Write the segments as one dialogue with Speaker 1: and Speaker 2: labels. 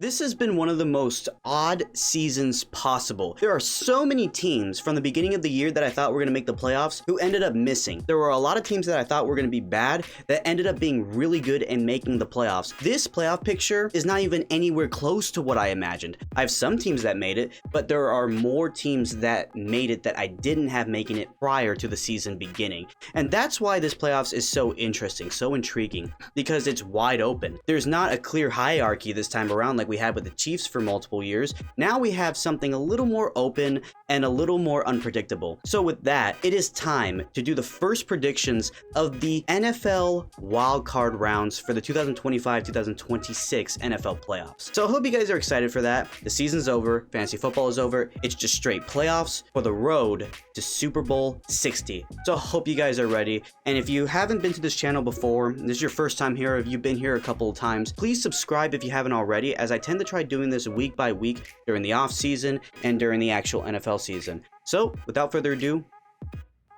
Speaker 1: This has been one of the most odd seasons possible. There are so many teams from the beginning of the year that I thought were going to make the playoffs who ended up missing. There were a lot of teams that I thought were going to be bad that ended up being really good and making the playoffs. This playoff picture is not even anywhere close to what I imagined. I have some teams that made it, but there are more teams that made it that I didn't have making it prior to the season beginning. And that's why this playoffs is so interesting, so intriguing, because it's wide open. There's not a clear hierarchy this time around like we had with the Chiefs for multiple years. Now we have something a little more open and a little more unpredictable. So with that, it is time to do the first predictions of the NFL wildcard rounds for the 2025-2026 NFL playoffs. So I hope you guys are excited for that. The season's over, fantasy football is over. It's just straight playoffs for the road to Super Bowl 60. So I hope you guys are ready. And if you haven't been to this channel before, this is your first time here, if you've been here a couple of times, please subscribe if you haven't already, as I tend to try doing this week by week during the off season and during the actual NFL season. So without further ado,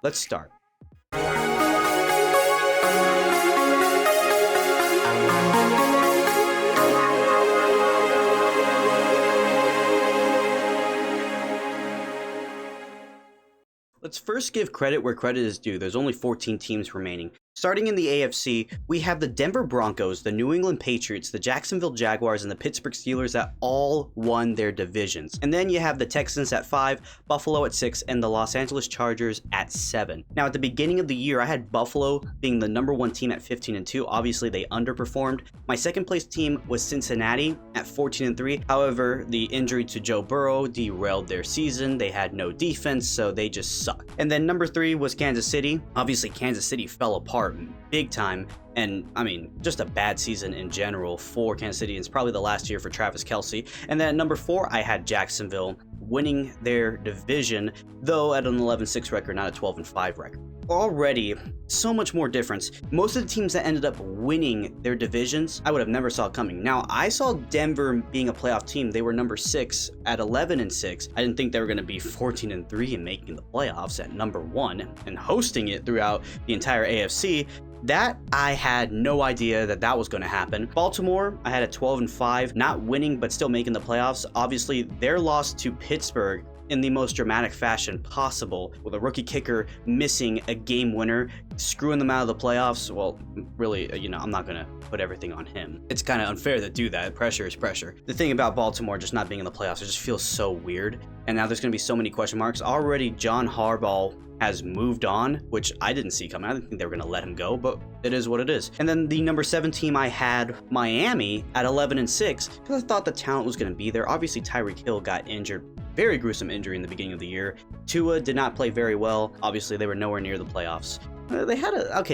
Speaker 1: let's start. Let's first give credit where credit is due. There's only 14 teams remaining. Starting in the AFC, we have the Denver Broncos, the New England Patriots, the Jacksonville Jaguars, and the Pittsburgh Steelers that all won their divisions. And then you have the Texans at 5, Buffalo at 6, and the Los Angeles Chargers at 7. Now, at the beginning of the year, I had Buffalo being the number 1 team at 15-2. Obviously, they underperformed. My second place team was Cincinnati at 14-3. However, the injury to Joe Burrow derailed their season. They had no defense, so they just sucked. And then number 3 was Kansas City. Obviously, Kansas City fell apart big time, and I mean, just a bad season in general for Kansas City. It's probably the last year for Travis Kelce. And then at number 4, I had Jacksonville winning their division, though at an 11-6 record, not a 12-5 record. Already, so much more difference. Most of the teams that ended up winning their divisions, I would have never saw coming. Now, I saw Denver being a playoff team. They were number 6 at 11-6. I didn't think they were going to be 14-3 and making the playoffs at number 1 and hosting it throughout the entire AFC. That I had no idea that was going to happen. Baltimore, I had a 12-5, not winning but still making the playoffs. Obviously, their loss to Pittsburgh in the most dramatic fashion possible, with a rookie kicker missing a game winner, screwing them out of the playoffs. Well, really, I'm not gonna put everything on him. It's kind of unfair to do that. Pressure is pressure. The thing about Baltimore just not being in the playoffs, it just feels so weird. And now there's gonna be so many question marks. Already, John Harbaugh has moved on, which I didn't see coming. I didn't think they were going to let him go, but it is what it is. And then the number 7 team, I had Miami at 11-6, because I thought the talent was going to be there. Obviously, Tyreek Hill got injured. Very gruesome injury in the beginning of the year. Tua did not play very well. Obviously, they were nowhere near the playoffs. They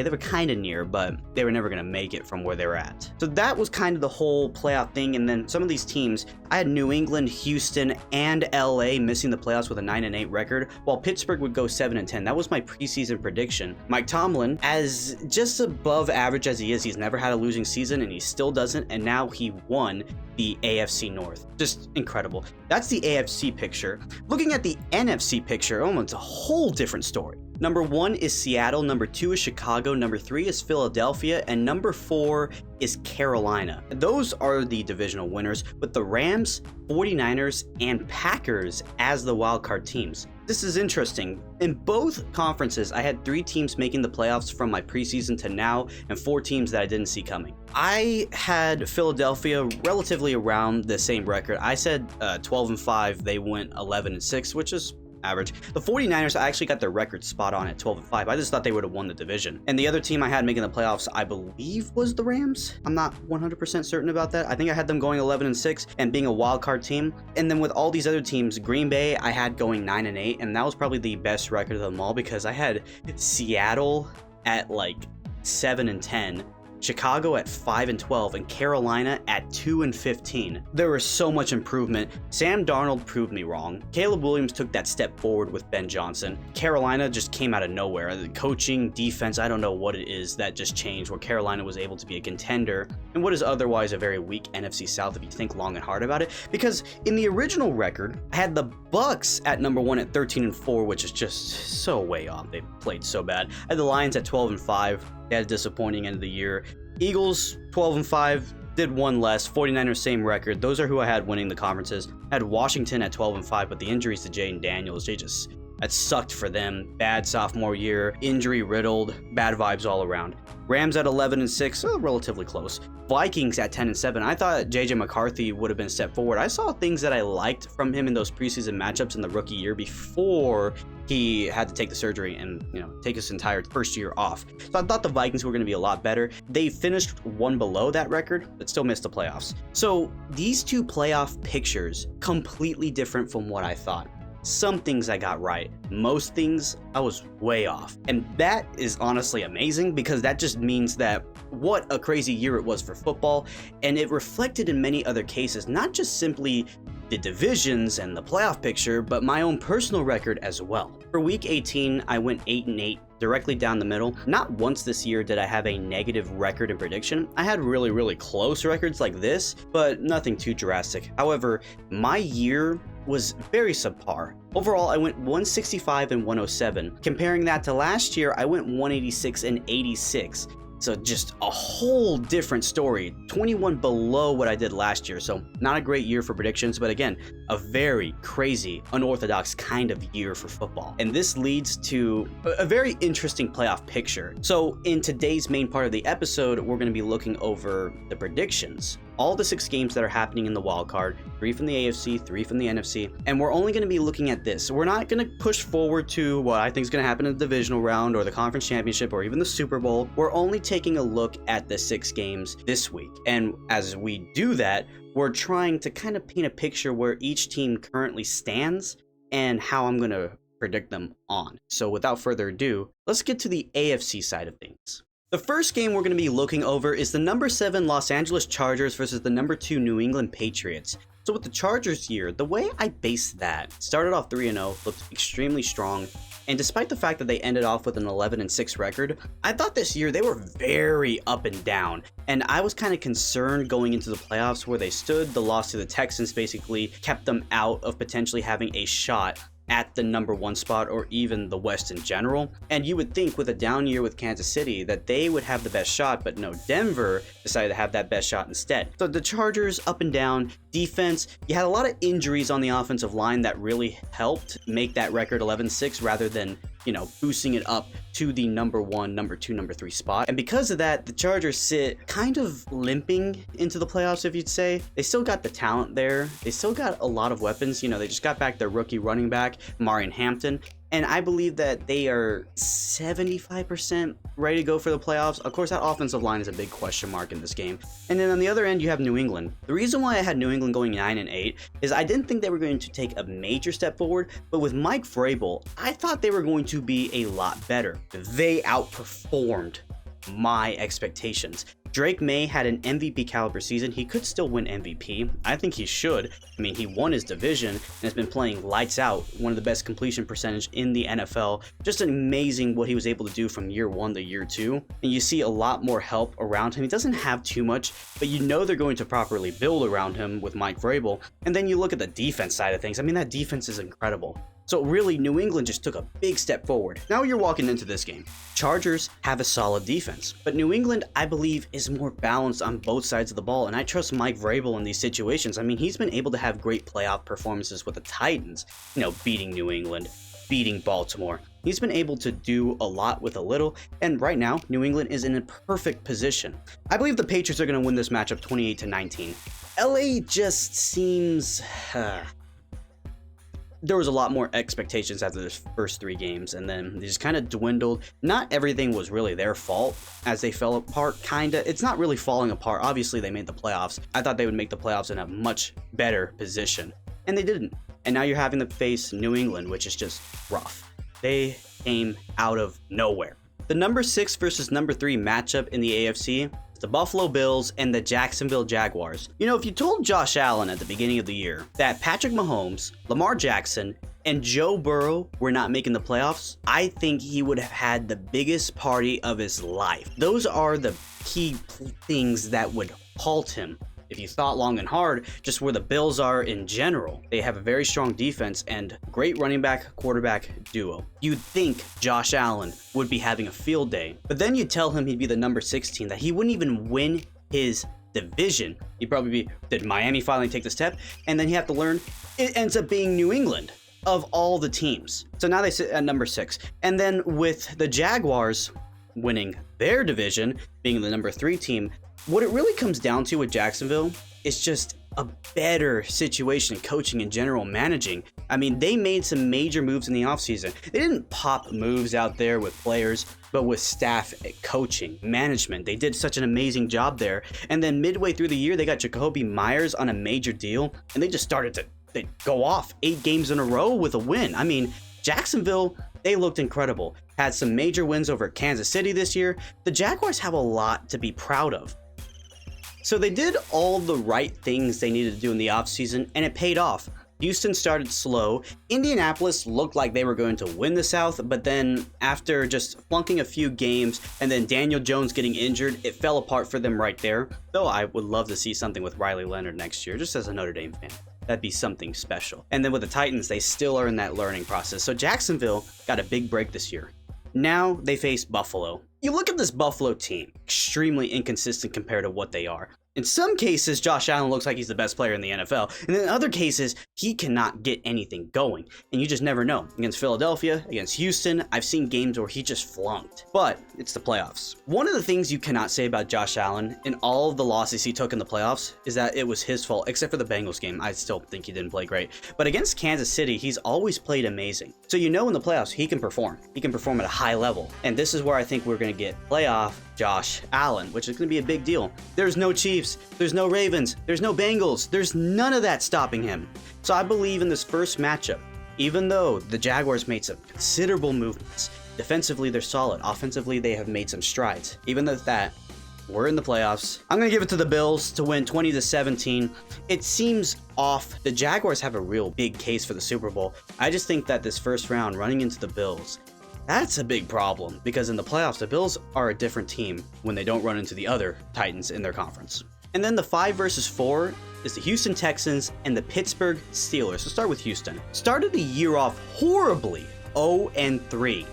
Speaker 1: were kind of near, but they were never going to make it from where they were at. So that was kind of the whole playoff thing. And then some of these teams, I had New England, Houston, and LA missing the playoffs with a 9-8 record, while Pittsburgh would go 7-10. That was my preseason prediction. Mike Tomlin, as just above average as he is, he's never had a losing season, and he still doesn't, and now he won the AFC North. Just incredible. That's the AFC picture. Looking at the NFC picture, it's a whole different story. Number 1 is Seattle, number 2 is Chicago, number 3 is Philadelphia, and number 4 is Carolina. Those are the divisional winners, with the Rams, 49ers, and Packers as the wildcard teams. This is interesting. In both conferences, I had 3 teams making the playoffs from my preseason to now, and 4 teams that I didn't see coming. I had Philadelphia relatively around the same record. I said 12-5, they went 11-6, which is average. The 49ers, I actually got their record spot on at 12-5. I just thought they would have won the division. And the other team I had making the playoffs, I believe, was the Rams. I'm not 100% certain about that. I think I had them going 11-6 and being a wild card team. And then with all these other teams, Green Bay, I had going 9-8, and that was probably the best record of them all, because I had Seattle at like 7-10. Chicago at 5-12, and Carolina at 2-15. There was so much improvement. Sam Darnold proved me wrong. Caleb Williams took that step forward with Ben Johnson. Carolina just came out of nowhere. The coaching, defense, I don't know what it is that just changed, where Carolina was able to be a contender in what is otherwise a very weak NFC South if you think long and hard about it. Because in the original record, I had the Bucks at number 1 at 13-4, which is just so way off. They played so bad. I had the Lions at 12-5. They had a disappointing end of the year. Eagles 12-5, did one less. 49ers, same record. Those are who I had winning the conferences. I had Washington at 12-5, but the injuries to Jaden Daniels, that sucked for them. Bad sophomore year, injury riddled, bad vibes all around. Rams at 11-6, relatively close. Vikings at 10-7. I thought JJ McCarthy would have been a step forward. I saw things that I liked from him in those preseason matchups in the rookie year before he had to take the surgery and, take his entire first year off. So I thought the Vikings were going to be a lot better. They finished one below that record, but still missed the playoffs. So these two playoff pictures, completely different from what I thought. Some things I got right. Most things I was way off. And that is honestly amazing because that just means that what a crazy year it was for football. And it reflected in many other cases, not just simply the divisions and the playoff picture, but my own personal record as well. For week 18, I went 8-8. Directly down the middle. Not once this year did I have a negative record in prediction. I had really close records like this, but nothing too drastic. However, my year was very subpar. Overall, I went 165-107. Comparing that to last year, I went 186-86. So just a whole different story. 21 below what I did last year. So not a great year for predictions, but again, a very crazy, unorthodox kind of year for football. And this leads to a very interesting playoff picture. So in today's main part of the episode, we're going to be looking over the predictions. All the 6 games that are happening in the wild card, 3 from the AFC, 3 from the NFC, and we're only going to be looking at this. We're not going to push forward to what I think is going to happen in the divisional round or the conference championship or even the Super Bowl. We're only taking a look at the 6 games this week. And as we do that, we're trying to kind of paint a picture where each team currently stands and how I'm going to predict them on. So without further ado, let's get to the AFC side of things. The first game we're going to be looking over is the number 7 Los Angeles Chargers versus the number 2 New England Patriots. So with the Chargers year, the way I based that, started off 3-0, looked extremely strong, and despite the fact that they ended off with an 11-6 record, I thought this year they were very up and down, and I was kind of concerned going into the playoffs where they stood. The loss to the Texans basically kept them out of potentially having a shot at the number 1 spot or even the West in general. And you would think with a down year with Kansas City that they would have the best shot, but no, Denver decided to have that best shot instead. So the Chargers up and down, defense, you had a lot of injuries on the offensive line that really helped make that record 11-6 rather than, boosting it up to the number 1, number 2, number 3 spot. And because of that, the Chargers sit kind of limping into the playoffs, if you'd say. They still got the talent there. They still got a lot of weapons. They just got back their rookie running back, Marion Hampton. And I believe that they are 75% ready to go for the playoffs. Of course, that offensive line is a big question mark in this game. And then on the other end, you have New England. The reason why I had New England going 9-8 is I didn't think they were going to take a major step forward, but with Mike Vrabel, I thought they were going to be a lot better. They outperformed my expectations. Drake May had an MVP caliber season. He could still win MVP. I think he should. I mean, he won his division and has been playing lights out. One of the best completion percentage in the NFL. Just amazing what he was able to do from year 1 to year 2. And you see a lot more help around him. He doesn't have too much, but they're going to properly build around him with Mike Vrabel. And then you look at the defense side of things. I mean, that defense is incredible. So really, New England just took a big step forward. Now you're walking into this game. Chargers have a solid defense, but New England, I believe, is more balanced on both sides of the ball, and I trust Mike Vrabel in these situations. I mean, he's been able to have great playoff performances with the Titans, beating New England, beating Baltimore. He's been able to do a lot with a little, and right now, New England is in a perfect position. I believe the Patriots are going to win this matchup 28-19. LA just seems... There was a lot more expectations after the first 3 games, and then they just kind of dwindled. Not everything was really their fault as they fell apart, kinda. It's not really falling apart. Obviously, they made the playoffs. I thought they would make the playoffs in a much better position, and they didn't. And now you're having to face New England, which is just rough. They came out of nowhere. The number 6 versus number 3 matchup in the AFC, the Buffalo Bills and the Jacksonville Jaguars. If you told Josh Allen at the beginning of the year that Patrick Mahomes, Lamar Jackson, and Joe Burrow were not making the playoffs, I think he would have had the biggest party of his life. Those are the key things that would halt him. If you thought long and hard, just where the Bills are in general. They have a very strong defense and great running back quarterback duo. You'd think Josh Allen would be having a field day, but then you tell him he'd be the number 16, that he wouldn't even win his division. You'd probably be, did Miami finally take the step? And then you have to learn, it ends up being New England of all the teams. So now they sit at number 6. And then with the Jaguars winning their division, being the number 3 team, what it really comes down to with Jacksonville is just a better situation in coaching in general, managing. I mean, they made some major moves in the offseason. They didn't pop moves out there with players, but with staff, coaching, management. They did such an amazing job there. And then midway through the year, they got Jacoby Myers on a major deal, and they just started to go off 8 games in a row with a win. I mean, Jacksonville, they looked incredible. Had some major wins over Kansas City this year. The Jaguars have a lot to be proud of. So they did all the right things they needed to do in the offseason, and it paid off. Houston started slow. Indianapolis looked like they were going to win the South, but then after just flunking a few games and then Daniel Jones getting injured, it fell apart for them right there. Though I would love to see something with Riley Leonard next year, just as a Notre Dame fan. That'd be something special. And then with the Titans, they still are in that learning process. So Jacksonville got a big break this year. Now they face Buffalo. You look at this Buffalo team, extremely inconsistent compared to what they are. In some cases, Josh Allen looks like he's the best player in the NFL, and in other cases, he cannot get anything going, and you just never know. Against Philadelphia, against Houston, I've seen games where he just flunked, but it's the playoffs. One of the things you cannot say about Josh Allen in all of the losses he took in the playoffs is that it was his fault, except for the Bengals game. I still think he didn't play great, but against Kansas City, he's always played amazing. So you know in the playoffs, he can perform. He can perform at a high level, and this is where I think we're going to get playoff Josh Allen, which is going to be a big deal. There's no Chiefs, there's no Ravens, there's no Bengals, there's none of that stopping him. So I believe in this first matchup, even though the Jaguars made some considerable movements, defensively they're solid, offensively they have made some strides. Even though that, we're in the playoffs. I'm going to give it to the Bills to win 20-17. It seems off. The Jaguars have a real big case for the Super Bowl. I just think that this first round running into the Bills, that's a big problem because in the playoffs, the Bills are a different team when they don't run into the other Titans in their conference. And then the 5 versus 4 is the Houston Texans and the Pittsburgh Steelers. So start with Houston. Started the year off horribly, 0-3,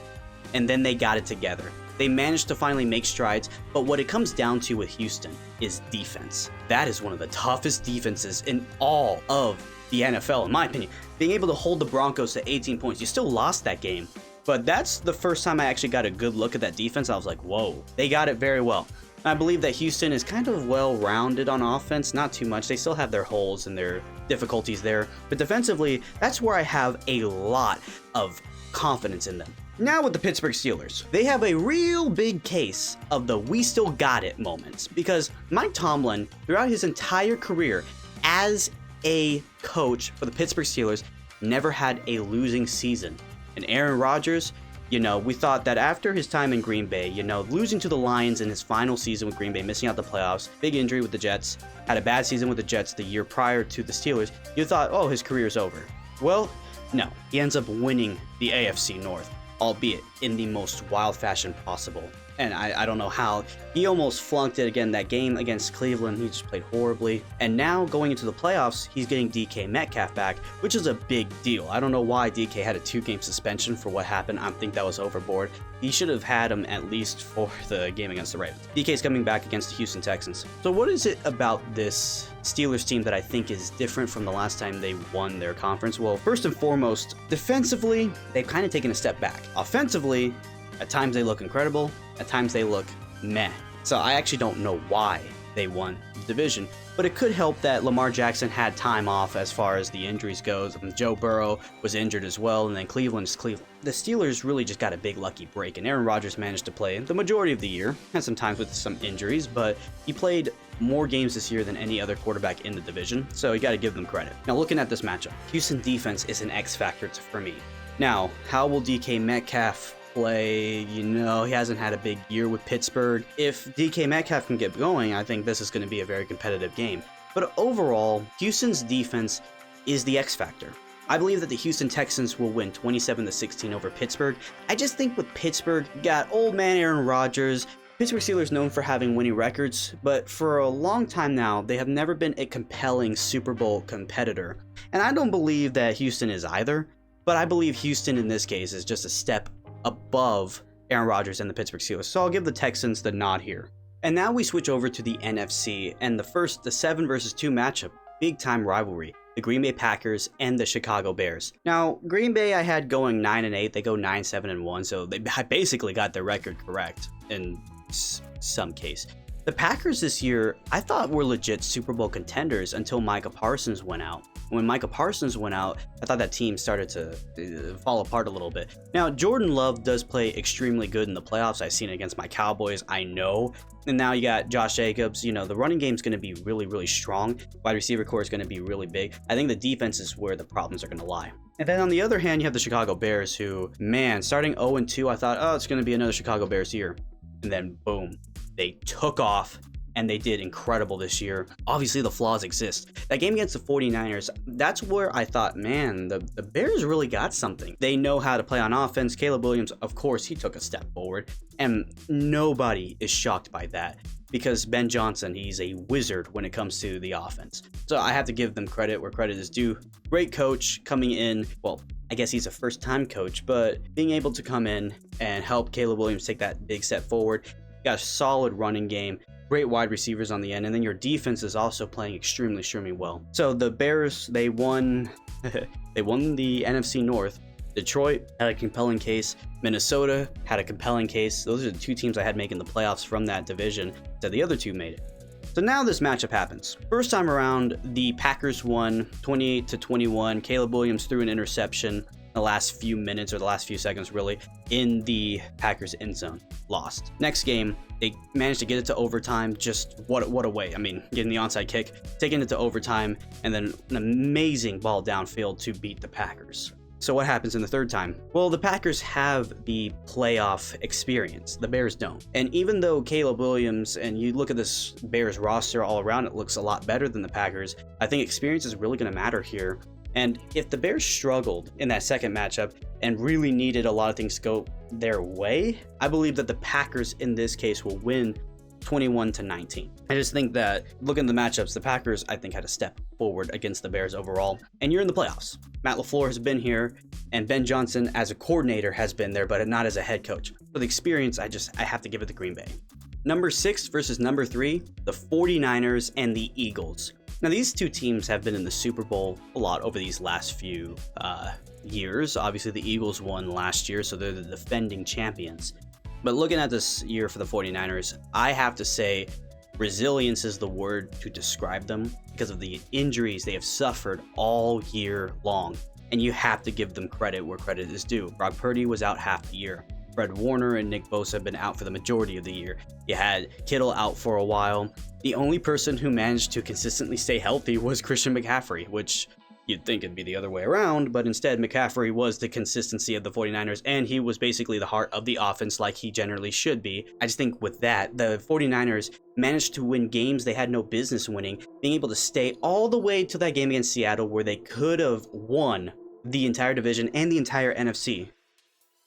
Speaker 1: and then they got it together. They managed to finally make strides, but what it comes down to with Houston is defense. That is one of the toughest defenses in all of the NFL, in my opinion. Being able to hold the Broncos to 18 points, you still lost that game. But that's the first time I actually got a good look at that defense. I was like, whoa, they got it very well. I believe that Houston is kind of well-rounded on offense, not too much. They still have their holes and their difficulties there. But defensively, that's where I have a lot of confidence in them. Now with the Pittsburgh Steelers, they have a real big case of the we still got it moments because Mike Tomlin, throughout his entire career as a coach for the Pittsburgh Steelers, never had a losing season. And Aaron Rodgers, we thought that after his time in Green Bay, losing to the Lions in his final season with Green Bay, missing out the playoffs, big injury with the Jets, had a bad season with the Jets the year prior to the Steelers, you thought, oh, his career's over. Well, no, he ends up winning the AFC North, albeit in the most wild fashion possible. And I don't know how. He almost flunked it again that game against Cleveland. He just played horribly. And now going into the playoffs, he's getting DK Metcalf back, which is a big deal. I don't know why DK had a 2-game suspension for what happened. I think that was overboard. He should have had him at least for the game against the Ravens. DK's coming back against the Houston Texans. So what is it about this Steelers team that I think is different from the last time they won their conference? Well, first and foremost, defensively, they've kind of taken a step back. Offensively, at times they look incredible, at times they look meh. So I actually don't know why they won the division, but it could help that Lamar Jackson had time off as far as the injuries goes. And Joe Burrow was injured as well, and then Cleveland is Cleveland. The Steelers really just got a big lucky break, and Aaron Rodgers managed to play the majority of the year. Had some times with some injuries, but he played more games this year than any other quarterback in the division, so you got to give them credit. Now looking at this matchup, Houston defense is an X factor for me. Now, how will DK Metcalf play? He hasn't had a big year with Pittsburgh. If DK Metcalf can get going, I think this is going to be a very competitive game. But overall, Houston's defense is the X factor. I believe that the Houston Texans will win 27-16 over Pittsburgh. I just think with Pittsburgh, you got old man Aaron Rodgers. Pittsburgh Steelers known for having winning records, but for a long time now, they have never been a compelling Super Bowl competitor. And I don't believe that Houston is either, but I believe Houston in this case is just a step above Aaron Rodgers and the Pittsburgh Steelers. So I'll give the Texans the nod here. And now we switch over to the NFC and the 7 versus 2 matchup, big time rivalry, the Green Bay Packers and the Chicago Bears. Now, Green Bay I had going 9-8, they go 9-7-1, so they basically got their record correct in some case. The Packers this year, I thought were legit Super Bowl contenders until Micah Parsons went out. When Micah Parsons went out, I thought that team started to fall apart a little bit. Now, Jordan Love does play extremely good in the playoffs. I've seen it against my Cowboys, I know. And now you got Josh Jacobs. You know, the running game's going to be really, really strong. Wide receiver core is going to be really big. I think the defense is where the problems are going to lie. And then on the other hand, you have the Chicago Bears who, man, starting 0-2, I thought, oh, it's going to be another Chicago Bears year. And then, boom, they took off. And they did incredible this year. Obviously, the flaws exist. That game against the 49ers, that's where I thought, man, the Bears really got something. They know how to play on offense. Caleb Williams, of course, he took a step forward. And nobody is shocked by that because Ben Johnson, he's a wizard when it comes to the offense. So I have to give them credit where credit is due. Great coach coming in. Well, I guess he's a first-time coach, but being able to come in and help Caleb Williams take that big step forward. Got a solid running game. Great wide receivers on the end, and then your defense is also playing extremely well. So the Bears, they won they won the NFC North. Detroit had a compelling case. Minnesota had a compelling case. Those are the two teams I had making the playoffs from that division. So the other two made it. So now this matchup happens. First time around, the Packers won 28-21. Caleb Williams threw an interception the last few minutes or the last few seconds really in the Packers end zone. Lost. Next game, they managed to get it to overtime. Just what a way. I mean, getting the onside kick, taking it to overtime, and then an amazing ball downfield to beat the Packers. So what happens in the third time? Well, the Packers have the playoff experience. The Bears don't. And even though Caleb Williams, and you look at this Bears roster all around, it looks a lot better than the Packers, I think experience is really going to matter here. And if the Bears struggled in that second matchup and really needed a lot of things to go their way, I believe that the Packers in this case will win 21-19. I just think that looking at the matchups, the Packers, I think, had a step forward against the Bears overall. And you're in the playoffs. Matt LaFleur has been here, and Ben Johnson as a coordinator has been there, but not as a head coach. For the experience, I have to give it to Green Bay. Number 6 versus number 3, the 49ers and the Eagles. Now, these two teams have been in the Super Bowl a lot over these last few years. Obviously, the Eagles won last year, so they're the defending champions. But looking at this year for the 49ers, I have to say resilience is the word to describe them because of the injuries they have suffered all year long. And you have to give them credit where credit is due. Brock Purdy was out half the year. Fred Warner and Nick Bosa have been out for the majority of the year. You had Kittle out for a while. The only person who managed to consistently stay healthy was Christian McCaffrey, which you'd think it'd be the other way around, but instead McCaffrey was the consistency of the 49ers, and he was basically the heart of the offense like he generally should be. I just think with that, the 49ers managed to win games they had no business winning, being able to stay all the way to that game against Seattle where they could have won the entire division and the entire NFC.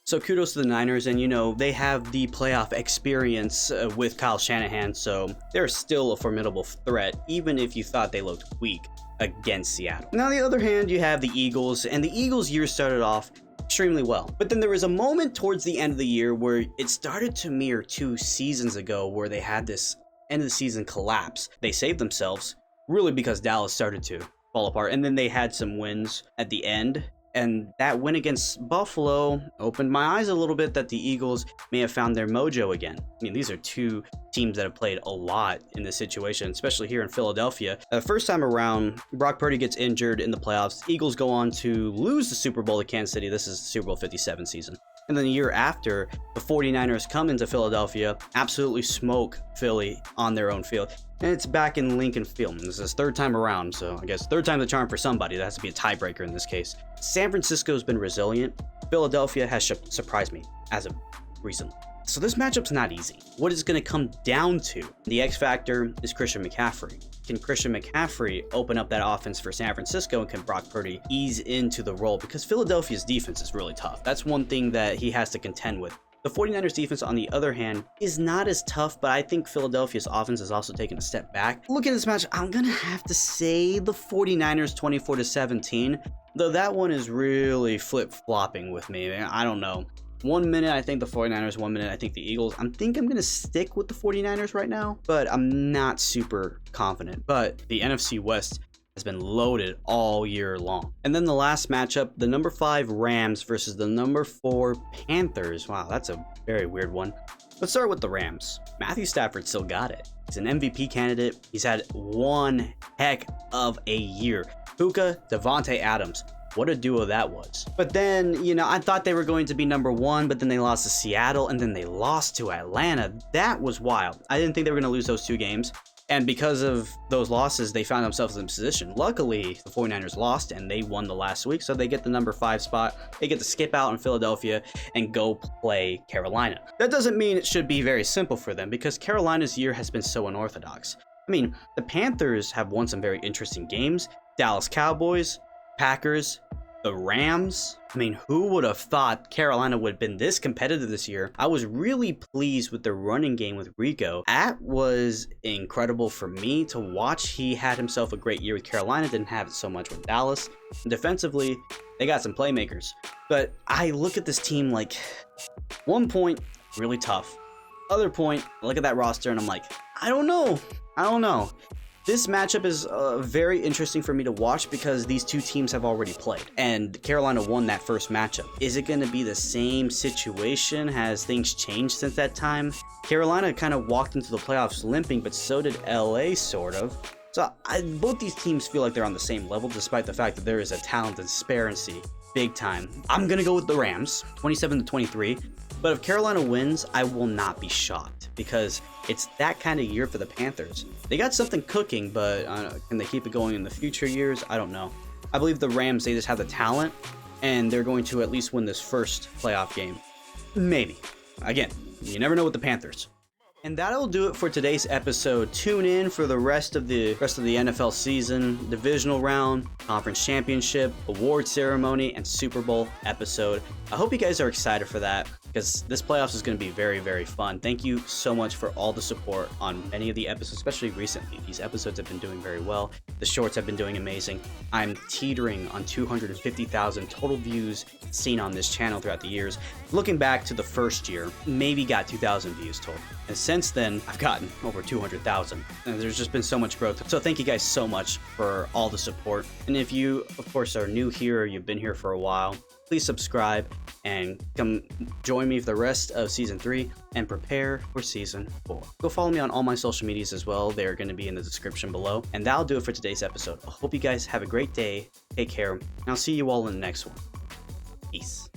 Speaker 1: So kudos to the Niners, and they have the playoff experience with Kyle Shanahan, so they're still a formidable threat, even if you thought they looked weak against Seattle. Now, on the other hand, you have the Eagles, and the Eagles' year started off extremely well. But then there was a moment towards the end of the year where it started to mirror 2 seasons ago where they had this end of the season collapse. They saved themselves, really because Dallas started to fall apart, and then they had some wins at the end. And that win against Buffalo opened my eyes a little bit that the Eagles may have found their mojo again. I mean, these are two teams that have played a lot in this situation, especially here in Philadelphia. The first time around, Brock Purdy gets injured in the playoffs. Eagles go on to lose the Super Bowl to Kansas City. This is the Super Bowl 57 season. And then the year after, the 49ers come into Philadelphia, absolutely smoke Philly on their own field. And it's back in Lincoln Field. This is third time around, so I guess third time the charm for somebody. That has to be a tiebreaker in this case. San Francisco's been resilient. Philadelphia has surprised me as of recently. So this matchup's not easy. What it's going to come down to, the X factor is Christian McCaffrey. Can Christian McCaffrey open up that offense for San Francisco, and can Brock Purdy ease into the role? Because Philadelphia's defense is really tough. That's one thing that he has to contend with. The 49ers defense, on the other hand, is not as tough, but I think Philadelphia's offense has also taken a step back. Looking at this match, I'm going to have to say the 49ers 24-17, though that one is really flip-flopping with me. I don't know. 1 minute I think the 49ers, 1 minute I think the Eagles. I'm going to stick with the 49ers right now, but I'm not super confident. But the NFC West has been loaded all year long. And then the last matchup, the number 5 Rams versus the number 4 Panthers. Wow, that's a very weird one. Let's start with the Rams. Matthew Stafford still got it. He's an MVP candidate. He's had one heck of a year. Puka, Devontae Adams. What a duo that was. But then, you know, I thought they were going to be number 1, but then they lost to Seattle and then they lost to Atlanta. That was wild. I didn't think they were going to lose those 2 games. And because of those losses, they found themselves in position. Luckily, the 49ers lost and they won the last week, so they get the number 5 spot. They get to skip out in Philadelphia and go play Carolina. That doesn't mean it should be very simple for them because Carolina's year has been so unorthodox. I mean, the Panthers have won some very interesting games. Dallas Cowboys, Packers, the Rams. I mean, who would have thought Carolina would have been this competitive this year? I was really pleased with the running game with Rico. That was incredible for me to watch. He had himself a great year with Carolina, didn't have it so much with Dallas. And defensively, they got some playmakers. But I look at this team like, one point, really tough. Other point, I look at that roster and I'm like, I don't know. This matchup is very interesting for me to watch because these two teams have already played and Carolina won that first matchup. Is it going to be the same situation? Has things changed since that time? Carolina kind of walked into the playoffs limping, but so did LA sort of. So both these teams feel like they're on the same level despite the fact that there is a talent disparity big time. I'm going to go with the Rams, 27-23. But if Carolina wins, I will not be shocked because it's that kind of year for the Panthers. They got something cooking, but can they keep it going in the future years? I don't know. I believe the Rams, they just have the talent, and they're going to at least win this first playoff game. Maybe. Again, you never know with the Panthers. And that'll do it for today's episode. Tune in for the rest of the NFL season, divisional round, conference championship, award ceremony, and Super Bowl episode. I hope you guys are excited for that because this playoffs is going to be very, very fun. Thank you so much for all the support on many of the episodes, especially recently. These episodes have been doing very well. The shorts have been doing amazing. I'm teetering on 250,000 total views seen on this channel throughout the years. Looking back to the first year, maybe got 2,000 views total. And since then, I've gotten over 200,000. And there's just been so much growth. So thank you guys so much for all the support. And if you, of course, are new here or you've been here for a while, please subscribe and come join me for the rest of Season 3 and prepare for Season 4. Go follow me on all my social medias as well. They're going to be in the description below. And that'll do it for today's episode. I hope you guys have a great day. Take care. And I'll see you all in the next one. Peace.